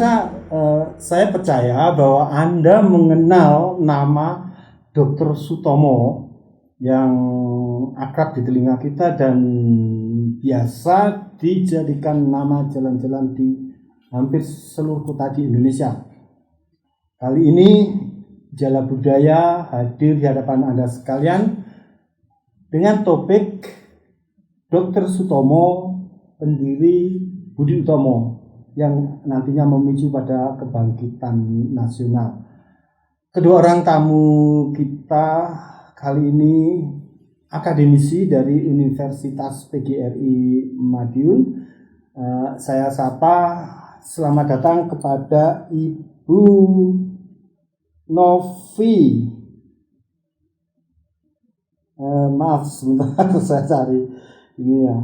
pemirsa, saya percaya bahwa Anda mengenal nama Dr. Sutomo yang akrab di telinga kita dan biasa dijadikan nama jalan-jalan di hampir seluruh kota di Indonesia. Kali ini Jala Budaya hadir di hadapan Anda sekalian dengan topik Dr. Sutomo, pendiri Budi Utomo, yang nantinya memicu pada kebangkitan nasional. Kedua orang tamu kita kali ini akademisi dari Universitas PGRI Madiun. Saya sapa, selamat datang kepada Ibu Novi. Maaf sebentar, saya cari ini ya.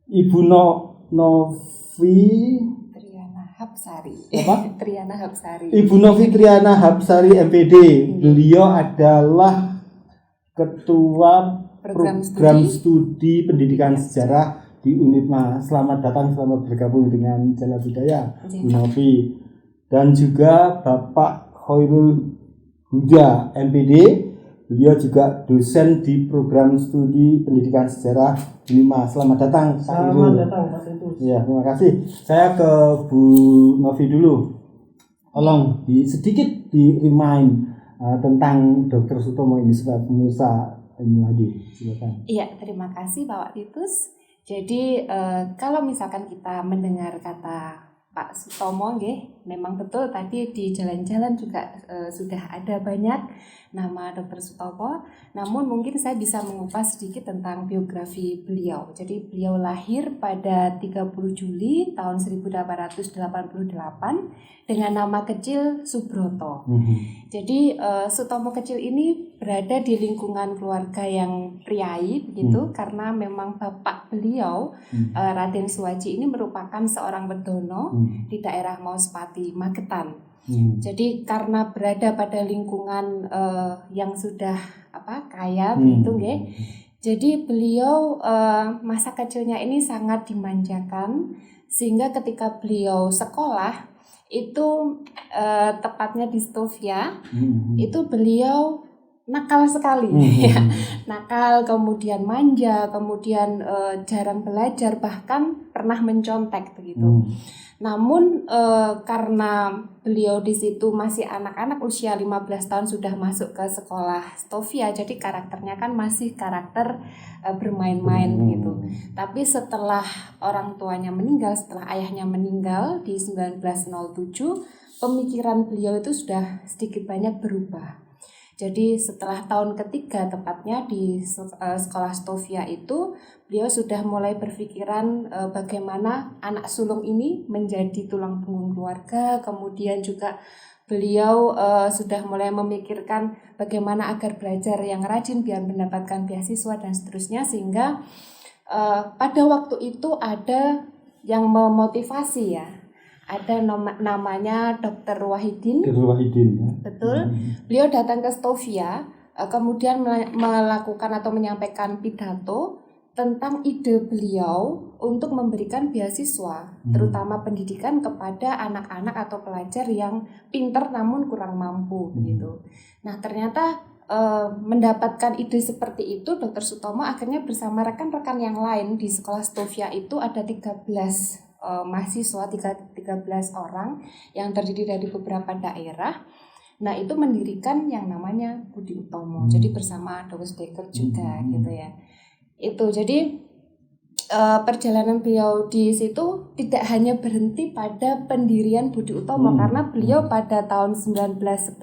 Ibu Novi Triana Hapsari. Apa? Triana Hapsari. Ibu Novi Triana Hapsari MPD. Beliau adalah Ketua Program Studi Pendidikan Sejarah di UNITMA. Selamat datang, selamat bergabung dengan Jala Budaya, Bu Novi. Dan juga Bapak Khairul Huda MPD. Beliau juga dosen di Program Studi Pendidikan Sejarah UNITMA. Selamat datang, Pak Khairul. Selamat datang, Pak Sintus. Ya, terima kasih. Saya ke Bu Novi dulu. Tolong sedikit di remind tentang Dr. Sutomo ini supaya pemirsa ini lagi. Silakan. Iya, terima kasih Bapak Titus. Jadi kalau misalkan kita mendengar kata Pak Sutomo, memang betul tadi di jalan-jalan juga sudah ada banyak nama Dr. Sutomo. Namun mungkin saya bisa mengupas sedikit tentang biografi beliau. Jadi beliau lahir pada 30 Juli tahun 1888 dengan nama kecil Subroto. Jadi Sutomo kecil ini berada di lingkungan keluarga yang priai begitu, karena memang bapak beliau Raden Suwaji ini merupakan seorang Wedono di daerah Mauspati, Magetan. Jadi karena berada pada lingkungan yang sudah kaya begitu, jadi beliau masa kecilnya ini sangat dimanjakan, sehingga ketika beliau sekolah itu tepatnya di Stovia, itu beliau nakal sekali, ya. Nakal, kemudian manja, kemudian jarang belajar, bahkan pernah mencontek begitu. Namun karena beliau di situ masih anak-anak, usia 15 tahun sudah masuk ke sekolah Stovia, jadi karakternya kan masih karakter bermain-main begitu. Tapi setelah orang tuanya meninggal, setelah ayahnya meninggal di 1907, pemikiran beliau itu sudah sedikit banyak berubah. Jadi setelah tahun ketiga tepatnya di sekolah Stovia itu, beliau sudah mulai berpikiran bagaimana anak sulung ini menjadi tulang punggung keluarga. Kemudian juga beliau sudah mulai memikirkan bagaimana agar belajar yang rajin biar mendapatkan beasiswa dan seterusnya. Sehingga pada waktu itu ada yang memotivasi, ya. Ada namanya Dr. Wahidin. Dr. Wahidin, ya. Betul. Beliau datang ke Stovia, kemudian melakukan atau menyampaikan pidato tentang ide beliau untuk memberikan beasiswa, terutama pendidikan kepada anak-anak atau pelajar yang pintar namun kurang mampu gitu. Nah, ternyata mendapatkan ide seperti itu, Dr. Sutomo akhirnya bersama rekan-rekan yang lain di sekolah Stovia itu ada 13 mahasiswa, 13 orang yang terdiri dari beberapa daerah. Nah, itu mendirikan yang namanya Budi Utomo. Jadi bersama Dr. Dekker juga gitu ya. Itu jadi perjalanan beliau di situ tidak hanya berhenti pada pendirian Budi Utomo, karena beliau pada tahun 1911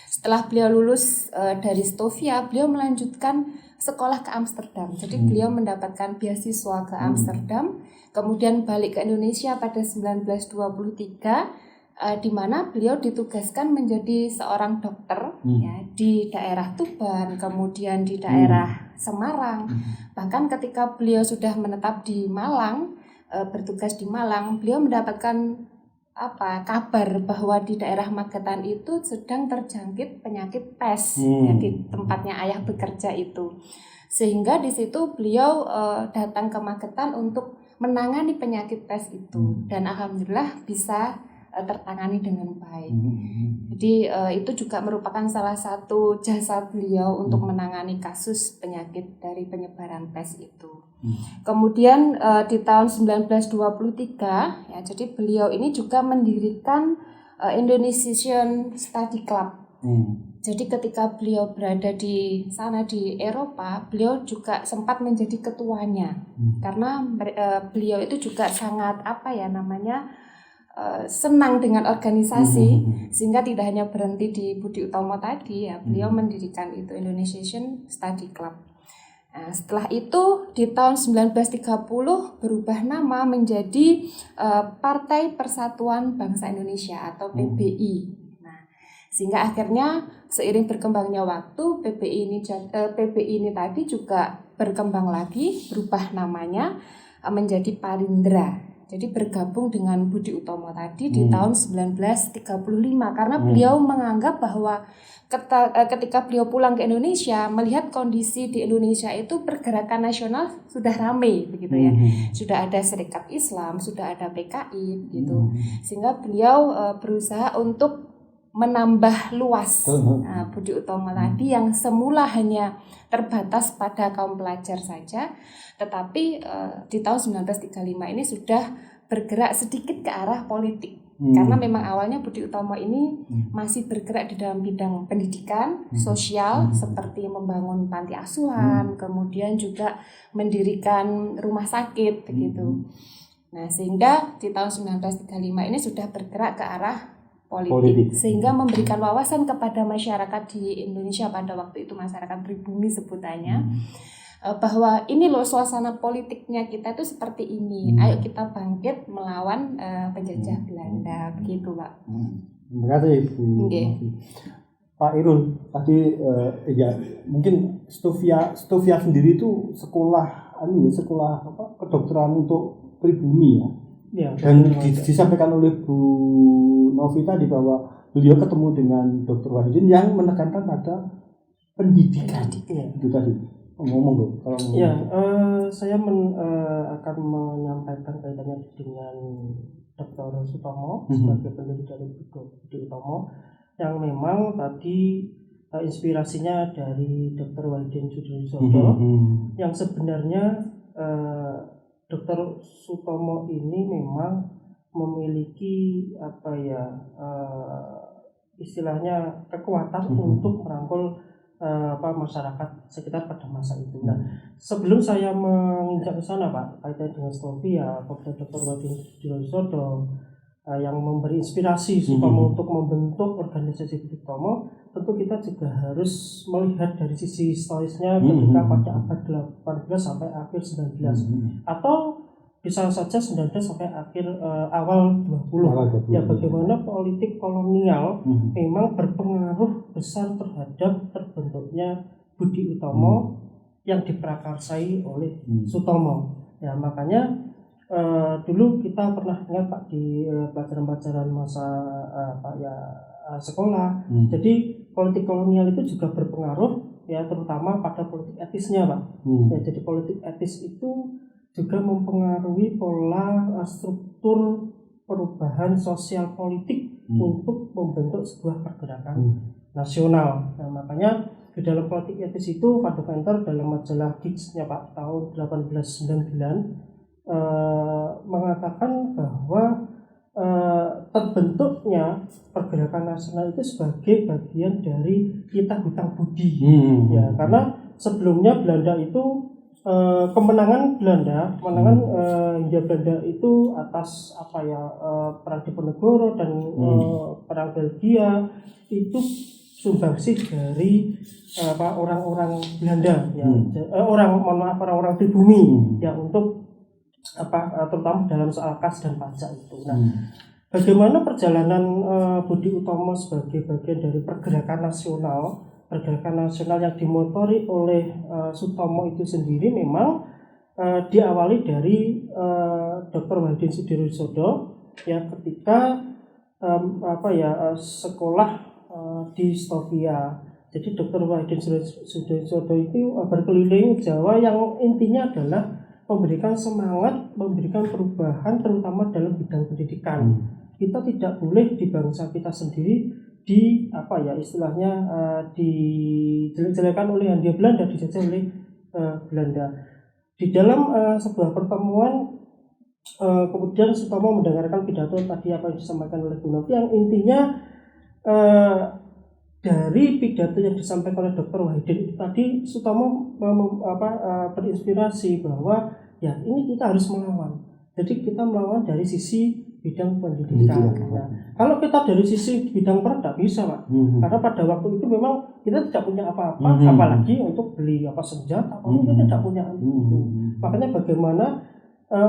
setelah beliau lulus dari Stovia, beliau melanjutkan sekolah ke Amsterdam. Jadi beliau mendapatkan beasiswa ke Amsterdam, kemudian balik ke Indonesia pada 1923, di mana beliau ditugaskan menjadi seorang dokter ya, di daerah Tuban, kemudian di daerah Semarang. Bahkan ketika beliau sudah menetap di Malang, bertugas di Malang, beliau mendapatkan kabar bahwa di daerah Magetan itu sedang terjangkit penyakit pes ya, di tempatnya ayah bekerja itu. Sehingga di situ beliau datang ke Magetan untuk menangani penyakit pes itu, dan alhamdulillah bisa tertangani dengan baik. Jadi itu juga merupakan salah satu jasa beliau untuk menangani kasus penyakit dari penyebaran pes itu. Kemudian di tahun 1923 ya, jadi beliau ini juga mendirikan Indonesian Study Club. Jadi ketika beliau berada di sana di Eropa, beliau juga sempat menjadi ketuanya. Karena beliau itu juga sangat senang dengan organisasi, sehingga tidak hanya berhenti di Budi Utomo tadi ya, beliau mendirikan itu Indonesian Study Club. Nah, setelah itu di tahun 1930 berubah nama menjadi Partai Persatuan Bangsa Indonesia atau PBI. Nah, sehingga akhirnya seiring berkembangnya waktu PBI ini tadi juga berkembang lagi, berubah namanya menjadi Parindra. Jadi bergabung dengan Budi Utomo tadi di tahun 1935 karena beliau menganggap bahwa ketika beliau pulang ke Indonesia, melihat kondisi di Indonesia itu pergerakan nasional sudah ramai begitu ya. Sudah ada Serikat Islam, sudah ada PKI gitu. Sehingga beliau berusaha untuk menambah luas Budi Utomo tadi yang semula hanya terbatas pada kaum pelajar saja, tetapi di tahun 1935 ini sudah bergerak sedikit ke arah politik. Karena memang awalnya Budi Utomo ini masih bergerak di dalam bidang pendidikan, sosial, seperti membangun panti asuhan, kemudian juga mendirikan rumah sakit begitu. Nah, sehingga di tahun 1935 ini sudah bergerak ke arah politik, sehingga memberikan wawasan kepada masyarakat di Indonesia pada waktu itu, masyarakat pribumi sebutannya, bahwa ini loh suasana politiknya kita itu seperti ini, ayo kita bangkit melawan penjajah Belanda, begitu Pak. Terima kasih Ibu. Pak Irul tadi mungkin Stovia sendiri itu sekolah kedokteran untuk pribumi ya. Dan disampaikan oleh Bu Novi tadi bahwa beliau ketemu dengan Dr. Wahidin yang menekankan pada pendidikan. Itu tadi ngomong kalau saya akan menyampaikan kaitannya dengan Dr. Sutomo sebagai pendiri dari Budi Utomo yang memang tadi inspirasinya dari Dr. Wahidin Sudirosodo yang sebenarnya Dr. Sutomo ini memang memiliki istilahnya kekuatan untuk merangkul masyarakat sekitar pada masa itu. Nah, sebelum saya menginjak ke sana Pak, kaitan dengan Stovia atau Dr. Wahidin Sudirosodo yang memberi inspirasi Sutomo untuk membentuk organisasi Budi Utomo, tentu kita juga harus melihat dari sisi historisnya ketika pada abad 18 sampai akhir 19 atau bisa saja 19 sampai akhir awal 20. Ya, bagaimana politik kolonial memang berpengaruh besar terhadap terbentuknya Budi Utomo yang diprakarsai oleh Sutomo. Ya, makanya dulu kita pernah ingat Pak di pelajaran-pelajaran masa sekolah. Jadi politik kolonial itu juga berpengaruh ya, terutama pada politik etisnya Pak. Ya, jadi politik etis itu juga mempengaruhi pola struktur perubahan sosial politik untuk membentuk sebuah pergerakan nasional. Nah, makanya di dalam politik etis itu Pak Venter dalam majalah Gigs-nya Pak tahun 1899 mengatakan bahwa terbentuknya pergerakan nasional itu sebagai bagian dari kita hutang budi. Ya, karena sebelumnya Belanda itu kemenangan Hindia Belanda itu atas perang Diponegoro dan perang Belgia itu sumbangsih dari orang-orang Belanda ya, orang-orang pribumi ya, untuk terutama dalam soal kas dan pajak itu. Nah, bagaimana perjalanan Budi Utomo sebagai bagian dari pergerakan nasional yang dimotori oleh Sutomo itu sendiri memang diawali dari Dr. Wahidin Sudirosodo ya, ketika sekolah di Stovia. Jadi Dr. Wahidin Sudirosodo itu berkeliling Jawa yang intinya adalah memberikan semangat, memberikan perubahan terutama dalam bidang pendidikan. kita tidak boleh di bangsa kita sendiri di apa ya istilahnya dijelek-jelekan oleh Hindia Belanda, dijajah oleh Belanda. Di dalam sebuah pertemuan kemudian Sutomo mendengarkan pidato tadi apa yang disampaikan oleh Bu Novi, yang intinya dari pidato yang disampaikan oleh Dr. Wahidin itu tadi, Sutomo berinspirasi bahwa ya ini kita harus melawan. Jadi kita melawan dari sisi bidang pendidikan. Nah, kalau kita dari sisi bidang peran tidak bisa, Pak. Karena pada waktu itu memang kita tidak punya apa-apa, apalagi untuk beli senjata, kita tidak punya itu. Makanya bagaimana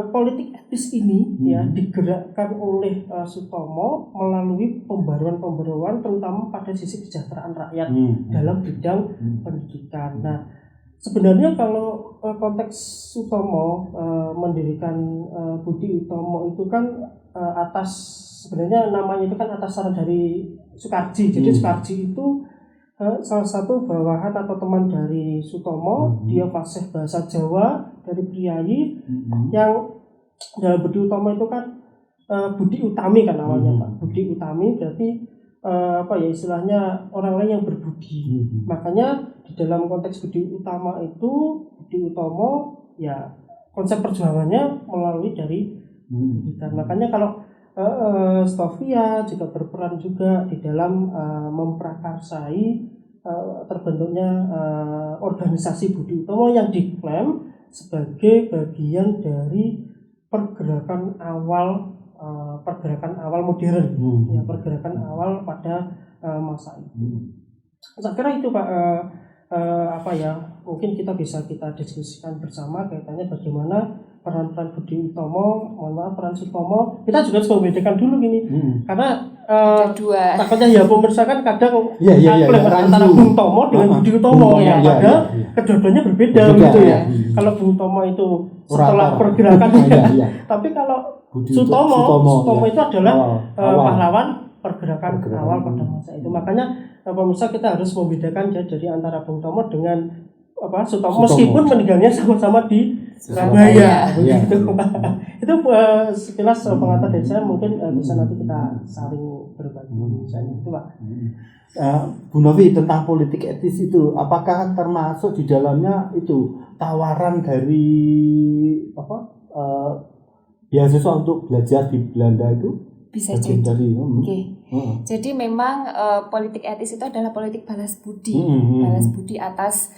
politik etis ini ya digerakkan oleh Sutomo melalui pembaruan-pembaruan terutama pada sisi kesejahteraan rakyat dalam bidang pendidikan. Nah, sebenarnya kalau konteks Sutomo mendirikan Budi Utomo itu kan atas, sebenarnya namanya itu kan atas saran dari Soekarji. Jadi Soekarji itu salah satu bawahan atau teman dari Sutomo, dia fasih bahasa Jawa dari priayi, yang dalam Budi Utomo itu kan Budi Utami kan awalnya Pak. Budi Utami berarti istilahnya orang lain yang berbudi. Makanya di dalam konteks Budi Utama itu, Budi Utomo ya konsep perjuangannya melalui dari pendidikan. Makanya kalau Stovia juga berperan juga di dalam memprakarsai terbentuknya organisasi Budi Utomo yang diklaim sebagai bagian dari pergerakan awal modern, ya pergerakan awal pada masa itu. Saya kira itu Pak, mungkin kita bisa diskusikan bersama kaitannya bagaimana peran Budi Utomo, peran Sutomo. Kita juga harus membedakan dulu gini, karena takutnya ya pemirsa kan kadang antara Bung Tomo dengan Budi Utomo padahal kedua-duanya berbeda gitu ya. Kalau Bung Tomo itu setelah pergerakan tapi kalau Sutomo itu adalah pahlawan pergerakan awal pada masa itu. Makanya pemirsa kita harus membedakan dari antara Bung Tomo dengan Sutomo, meskipun meninggalnya sama-sama di Surabaya begitu. Itu sekilas pengantar dari saya, mungkin bisa nanti kita saling berbagi misalnya itu Pak. Bu Novi, tentang politik etis itu apakah termasuk di dalamnya itu tawaran dari beasiswa untuk belajar di Belanda itu? Bisa jadi. Jadi memang politik etis itu adalah politik balas budi, balas budi atas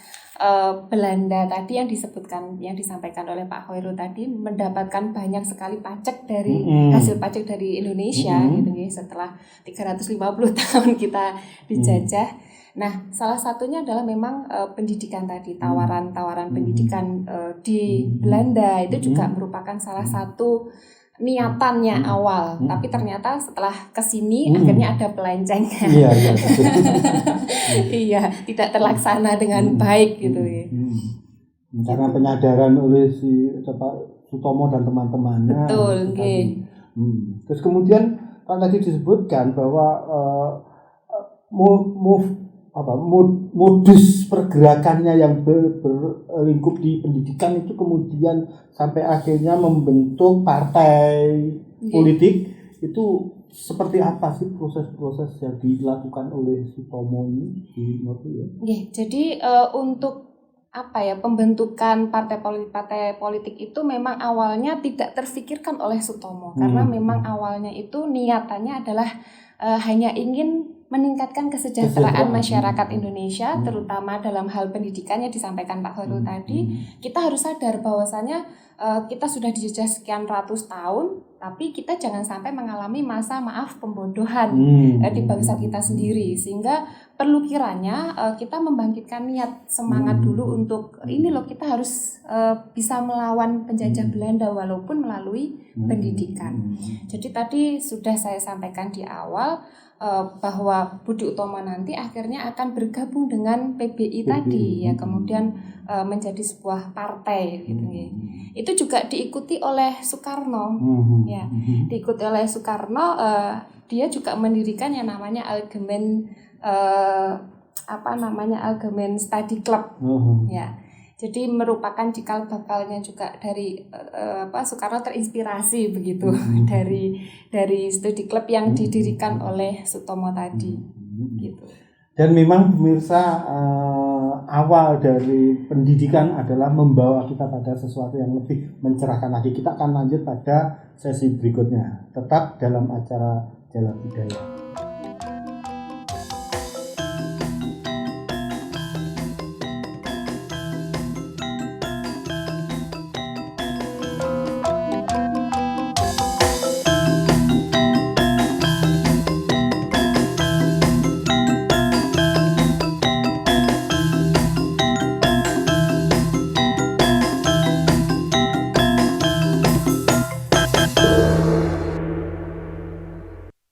Belanda tadi yang disebutkan, yang disampaikan oleh Pak Khairul tadi, mendapatkan banyak sekali pajak dari hasil pajak dari Indonesia gitu ya, setelah 350 tahun kita dijajah. Nah, salah satunya adalah memang pendidikan tadi, tawaran-tawaran pendidikan di Belanda itu juga merupakan salah satu niatannya awal, tapi ternyata setelah kesini akhirnya ada pelencengan. Iya, tidak terlaksana dengan baik gitu ya. Karena penyadaran oleh si Sutomo dan teman-temannya. Betul, Terus kemudian kan tadi disebutkan bahwa modus pergerakannya yang berlingkup di pendidikan itu kemudian sampai akhirnya membentuk partai politik. Itu seperti apa sih proses-proses yang dilakukan oleh Sutomo ini? Jadi untuk pembentukan partai politik itu memang awalnya tidak terfikirkan oleh Sutomo, karena memang awalnya itu niatannya adalah hanya ingin meningkatkan kesejahteraan masyarakat Indonesia, terutama dalam hal pendidikan yang disampaikan Pak Khairul tadi. Kita harus sadar bahwasanya kita sudah dijajah sekian ratus tahun, tapi kita jangan sampai mengalami masa pembodohan di bangsa kita sendiri, sehingga perlu kiranya kita membangkitkan niat semangat dulu untuk ini loh, kita harus bisa melawan penjajah Belanda walaupun melalui pendidikan. Jadi tadi sudah saya sampaikan di awal bahwa Budi Utomo nanti akhirnya akan bergabung dengan PBI tadi ya, kemudian menjadi sebuah partai gitu ya. Itu juga diikuti oleh Soekarno ya. Diikuti oleh Soekarno, dia juga mendirikan yang namanya Algemen Study Club ya. Jadi merupakan cikal bakalnya juga dari Soekarno terinspirasi begitu dari studi klub yang didirikan oleh Sutomo tadi gitu. Dan memang pemirsa, awal dari pendidikan adalah membawa kita pada sesuatu yang lebih mencerahkan lagi. Kita akan lanjut pada sesi berikutnya, tetap dalam acara Jalan Budaya.